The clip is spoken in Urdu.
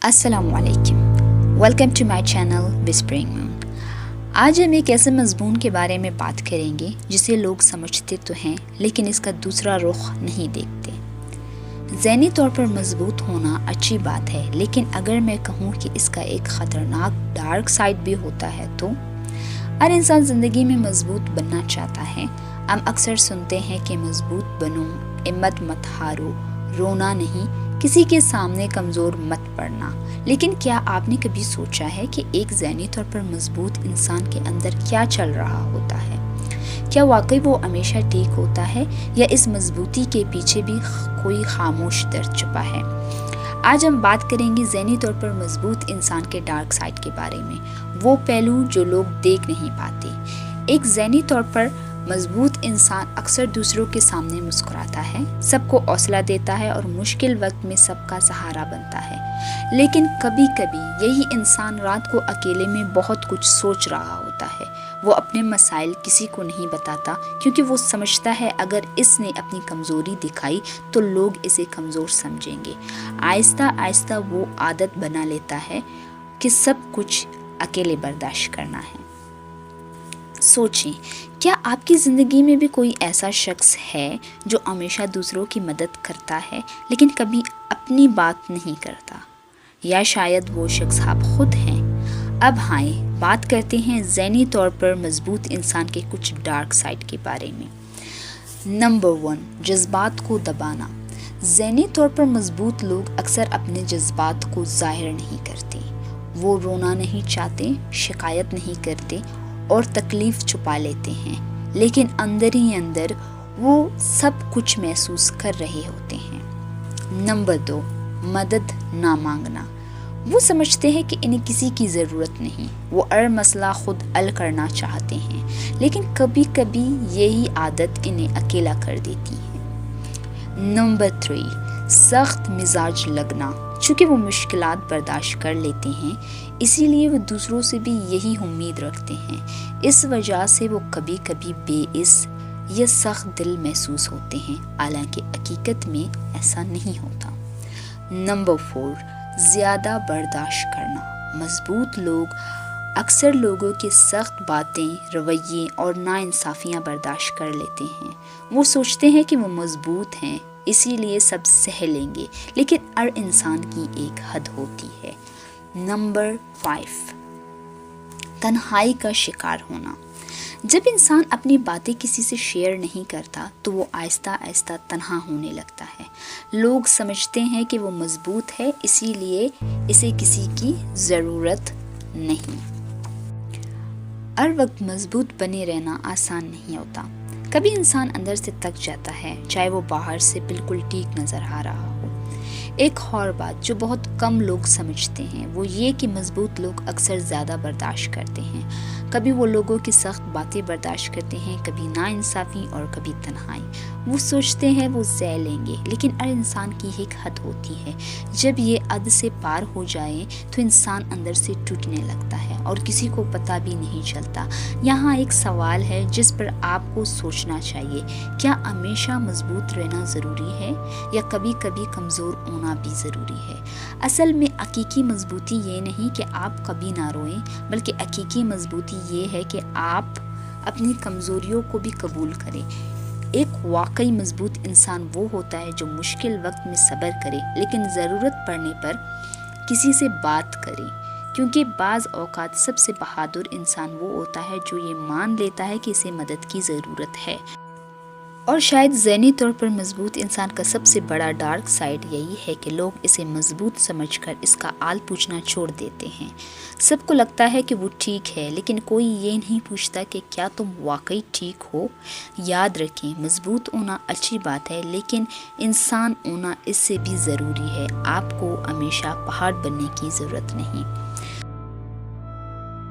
السلام علیکم، welcome to my channel whispering moon. آج ہم ایک ایسے مضمون کے بارے میں بات کریں گے جسے لوگ سمجھتے تو ہیں لیکن اس کا دوسرا رخ نہیں دیکھتے۔ ذہنی طور پر مضبوط ہونا اچھی بات ہے، لیکن اگر میں کہوں کہ اس کا ایک خطرناک ڈارک سائڈ بھی ہوتا ہے تو ہر انسان زندگی میں مضبوط بننا چاہتا ہے۔ ہم اکثر سنتے ہیں کہ مضبوط بنو، ہمت مت ہارو، رونا نہیں، کسی کے سامنے کمزور مت پڑنا۔ لیکن کیا آپ نے کبھی سوچا ہے کہ ایک ذہنی طور پر مضبوط انسان کے اندر کیا چل رہا ہوتا ہے؟ کیا واقعی وہ ہمیشہ ٹھیک ہوتا ہے یا اس مضبوطی کے پیچھے بھی کوئی خاموش درد چھپا ہے؟ آج ہم بات کریں گے ذہنی طور پر مضبوط انسان کے ڈارک سائڈ کے بارے میں، وہ پہلو جو لوگ دیکھ نہیں پاتے۔ ایک ذہنی طور پر مضبوط انسان اکثر دوسروں کے سامنے مسکراتا ہے، سب کو حوصلہ دیتا ہے اور مشکل وقت میں سب کا سہارا بنتا ہے۔ لیکن کبھی کبھی یہی انسان رات کو اکیلے میں بہت کچھ سوچ رہا ہوتا ہے۔ وہ اپنے مسائل کسی کو نہیں بتاتا کیونکہ وہ سمجھتا ہے اگر اس نے اپنی کمزوری دکھائی تو لوگ اسے کمزور سمجھیں گے۔ آہستہ آہستہ وہ عادت بنا لیتا ہے کہ سب کچھ اکیلے برداشت کرنا ہے۔ سوچیں، کیا آپ کی زندگی میں بھی کوئی ایسا شخص ہے جو ہمیشہ دوسروں کی مدد کرتا ہے لیکن کبھی اپنی بات نہیں کرتا؟ یا شاید وہ شخص آپ خود ہیں؟ اب آئیں بات کرتے ہیں ذہنی طور پر مضبوط انسان کے کچھ ڈارک سائڈ کے بارے میں۔ نمبر 1، جذبات کو دبانا۔ ذہنی طور پر مضبوط لوگ اکثر اپنے جذبات کو ظاہر نہیں کرتے۔ وہ رونا نہیں چاہتے، شکایت نہیں کرتے اور تکلیف چھپا لیتے ہیں، لیکن اندر ہی اندر وہ سب کچھ محسوس کر رہے ہوتے ہیں۔ نمبر 2، مدد نہ مانگنا۔ وہ سمجھتے ہیں کہ انہیں کسی کی ضرورت نہیں، وہ ہر مسئلہ خود حل کرنا چاہتے ہیں، لیکن کبھی کبھی یہی عادت انہیں اکیلا کر دیتی ہے۔ نمبر 3، سخت مزاج لگنا۔ چونکہ وہ مشکلات برداشت کر لیتے ہیں، اسی لیے وہ دوسروں سے بھی یہی امید رکھتے ہیں۔ اس وجہ سے وہ کبھی کبھی بے حس یا سخت دل محسوس ہوتے ہیں، حالانکہ حقیقت میں ایسا نہیں ہوتا۔ نمبر 4، زیادہ برداشت کرنا۔ مضبوط لوگ اکثر لوگوں کی سخت باتیں، رویے اور ناانصافیاں برداشت کر لیتے ہیں۔ وہ سوچتے ہیں کہ وہ مضبوط ہیں، اسی لیے سب سہ لیں گے، لیکن ہر انسان کی ایک حد ہوتی ہے۔ نمبر 5، تنہائی کا شکار ہونا۔ جب انسان اپنی باتیں کسی سے شیئر نہیں کرتا تو وہ آہستہ آہستہ تنہا ہونے لگتا ہے۔ لوگ سمجھتے ہیں کہ وہ مضبوط ہے، اسی لیے اسے کسی کی ضرورت نہیں۔ ہر وقت مضبوط بنے رہنا آسان نہیں ہوتا۔ کبھی انسان اندر سے تھک جاتا ہے، چاہے وہ باہر سے بالکل ٹھیک نظر آ رہا ہو۔ ایک اور بات جو بہت کم لوگ سمجھتے ہیں وہ یہ کہ مضبوط لوگ اکثر زیادہ برداشت کرتے ہیں۔ کبھی وہ لوگوں کی سخت باتیں برداشت کرتے ہیں، کبھی ناانصافی اور کبھی تنہائی۔ وہ سوچتے ہیں وہ سہ لیں گے، لیکن ہر انسان کی ایک حد ہوتی ہے۔ جب یہ حد سے پار ہو جائے تو انسان اندر سے ٹوٹنے لگتا ہے اور کسی کو پتہ بھی نہیں چلتا۔ یہاں ایک سوال ہے جس پر آپ کو سوچنا چاہیے، کیا ہمیشہ مضبوط رہنا ضروری ہے یا کبھی کبھی کمزور ہونا بھی ضروری ہے؟ اصل میں حقیقی مضبوطی یہ نہیں کہ آپ کبھی نہ روئیں، بلکہ حقیقی مضبوطی یہ ہے کہ آپ اپنی کمزوریوں کو بھی قبول کریں۔ ایک واقعی مضبوط انسان وہ ہوتا ہے جو مشکل وقت میں صبر کرے، لیکن ضرورت پڑنے پر کسی سے بات کرے، کیونکہ بعض اوقات سب سے بہادر انسان وہ ہوتا ہے جو یہ مان لیتا ہے کہ اسے مدد کی ضرورت ہے۔ اور شاید ذہنی طور پر مضبوط انسان کا سب سے بڑا ڈارک سائڈ یہی ہے کہ لوگ اسے مضبوط سمجھ کر اس کا حال پوچھنا چھوڑ دیتے ہیں۔ سب کو لگتا ہے کہ وہ ٹھیک ہے، لیکن کوئی یہ نہیں پوچھتا کہ کیا تم واقعی ٹھیک ہو۔ یاد رکھیں، مضبوط ہونا اچھی بات ہے، لیکن انسان ہونا اس سے بھی ضروری ہے۔ آپ کو ہمیشہ پہاڑ بننے کی ضرورت نہیں۔